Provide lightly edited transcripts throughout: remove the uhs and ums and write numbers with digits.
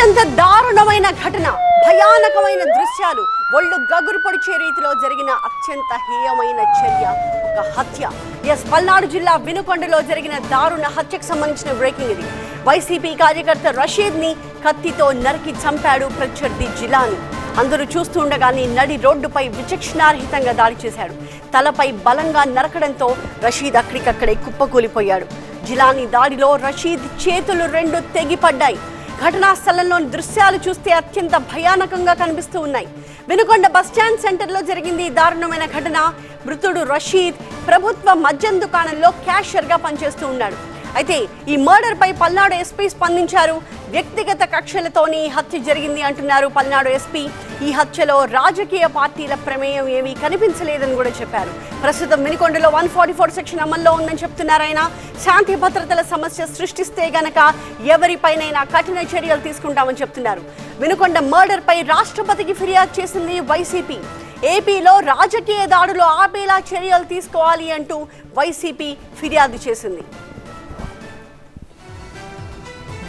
అత్యంత దారుణమైన ఘటన, భయానకమైన దృశ్యాలు, ఒళ్ళు గగురు పొడిచే రీతిలో జరిగిన అత్యంత హేయమైన చర్య, ఒక హత్య. పల్నాడు జిల్లా వినుకొండలో జరిగిన దారుణ హత్యకు సంబంధించిన బ్రేకింగ్ ఇది. వైసీపీ కార్యకర్త రషీద్ ని కత్తితో నరికి చంపాడు ప్రత్యర్థి జిలాని. అందరూ చూస్తుండగానే నడి రోడ్డుపై విచక్షణారహితంగా దాడి చేశాడు. తలపై బలంగా నరకడంతో రషీద్ అక్కడికక్కడే కుప్పకూలిపోయాడు. జిలాని దాడిలో రషీద్ చేతులు రెండు తెగిపడ్డాయి. ఘటనా స్థలంలోని దృశ్యాలు చూస్తే అత్యంత భయానకంగా కనిపిస్తూ ఉన్నాయి. వినుకొండ బస్టాండ్ సెంటర్లో జరిగింది దారుణమైన ఘటన. మృతుడు రషీద్ ప్రభుత్వ మద్యం దుకాణంలో క్యాషియర్గా పనిచేస్తూ ఉన్నాడు. అయితే ఈ మర్డర్ పై పల్నాడు ఎస్పీ స్పందించారు. వ్యక్తిగత కక్షలతోనే ఈ హత్య జరిగింది అంటున్నారు పల్నాడు ఎస్పీ. ఈ హత్యలో రాజకీయ పార్టీల ప్రమేయం ఏమీ కనిపించలేదని కూడా చెప్పారు. ప్రస్తుతం వినుకొండలో 144 సెక్షన్ అమల్లో ఉందని చెప్తున్నారు ఆయన. శాంతి భద్రతల సమస్య సృష్టిస్తే గనక ఎవరిపైనైనా కఠిన చర్యలు తీసుకుంటామని చెప్తున్నారు. వినుకొండ మర్డర్ పై రాష్ట్రపతికి ఫిర్యాదు చేసింది వైసీపీ. ఏపీలో రాజకీయ దాడులు ఆపేలా చర్యలు తీసుకోవాలి అంటూ వైసీపీ ఫిర్యాదు చేసింది.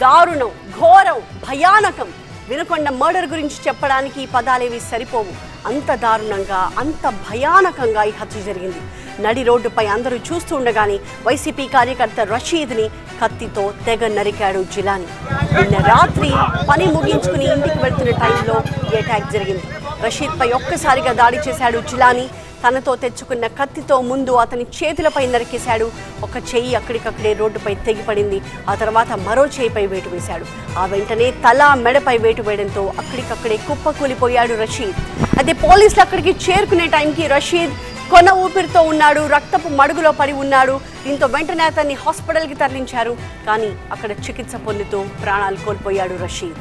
దారుణం, ఘోరం, భయానకం. వినుకొండ మర్డర్ గురించి చెప్పడానికి పదాలేవి సరిపోవు. అంత దారుణంగా, అంత భయానకంగా ఈ హత్య జరిగింది. నడి రోడ్డుపై అందరూ చూస్తుండగానే వైసీపీ కార్యకర్త రషీద్ని కత్తితో తెగ నరికాడు జిలాని. నిన్న రాత్రి పని ముగించుకుని ఇంటికి వెళ్తున్న టైంలో ఈ అటాక్ జరిగింది. రషీద్పై ఒక్కసారిగా దాడి చేశాడు జిలాని. తనతో తెచ్చుకున్న కత్తితో ముందు అతని చేతులపై నరికేశాడు. ఒక చెయ్యి అక్కడికక్కడే రోడ్డుపై తెగిపడింది. ఆ తర్వాత మరో చేయిపై వేటు వేశాడు. ఆ వెంటనే తల మెడపై వేటు వేయడంతో అక్కడికక్కడే కుప్పకూలిపోయాడు రషీద్. అయితే పోలీసులు అక్కడికి చేరుకునే టైంకి రషీద్ కొన ఊపిరితో ఉన్నాడు, రక్తపు మడుగులో పడి ఉన్నాడు. దీంతో వెంటనే అతన్ని హాస్పిటల్కి తరలించారు. కానీ అక్కడ చికిత్స పొందుతూ ప్రాణాలు కోల్పోయాడు రషీద్.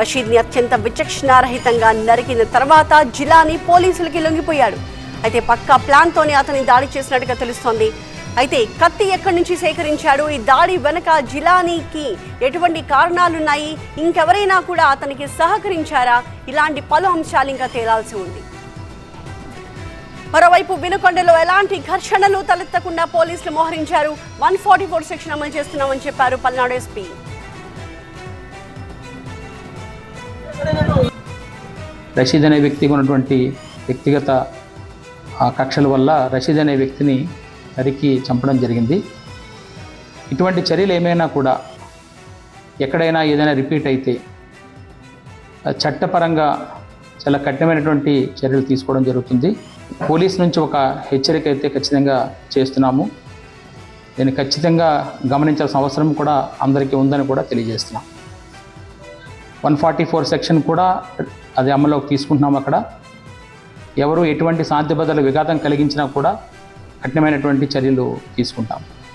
రషీద్ని అత్యంత విచక్షణారహితంగా నరికిన తర్వాత జిలాని పోలీసులకి లొంగిపోయాడు. అయితే పక్కా ప్లాన్తోనే అతని దాడి చేసినట్టుగా తెలుస్తోంది. అయితే కత్తి ఎక్కడి నుంచి సేకరించాడు, ఈ దాడి వెనక జిలానీకి ఎటువంటి కారణాలున్నాయి, ఇంకెవరైనా కూడా అతనికి సహకరించారా, ఇలాంటి పలు అంశాలు ఇంకా తేలాల్సి ఉంది. మరోవైపు వినుకొండలో ఎలాంటి ఘర్షణలు తలెత్తకుండా పోలీసులు మోహరించారు. 144 సెక్షన్ అమలు చేస్తున్నామని చెప్పారు పల్నాడు ఎస్పీ. రషీద్ అనే వ్యక్తికి ఉన్నటువంటి వ్యక్తిగత కక్షల వల్ల రషీద్ అనే వ్యక్తిని నరికి చంపడం జరిగింది. ఇటువంటి చర్యలు ఏమైనా కూడా ఎక్కడైనా ఏదైనా రిపీట్ అయితే చట్టపరంగా చాలా కఠినమైనటువంటి చర్యలు తీసుకోవడం జరుగుతుంది. పోలీస్ నుంచి ఒక హెచ్చరిక అయితే ఖచ్చితంగా చేస్తున్నాము. దీన్ని ఖచ్చితంగా గమనించాల్సిన అవసరం కూడా అందరికీ ఉందని కూడా తెలియజేస్తున్నాం. 144 సెక్షన్ కూడా అది అమల్లోకి తీసుకుంటున్నాం. అక్కడ ఎవరు ఎటువంటి శాంతి భద్రతల విఘాతం కలిగించినా కూడా కఠినమైనటువంటి చర్యలు తీసుకుంటాం.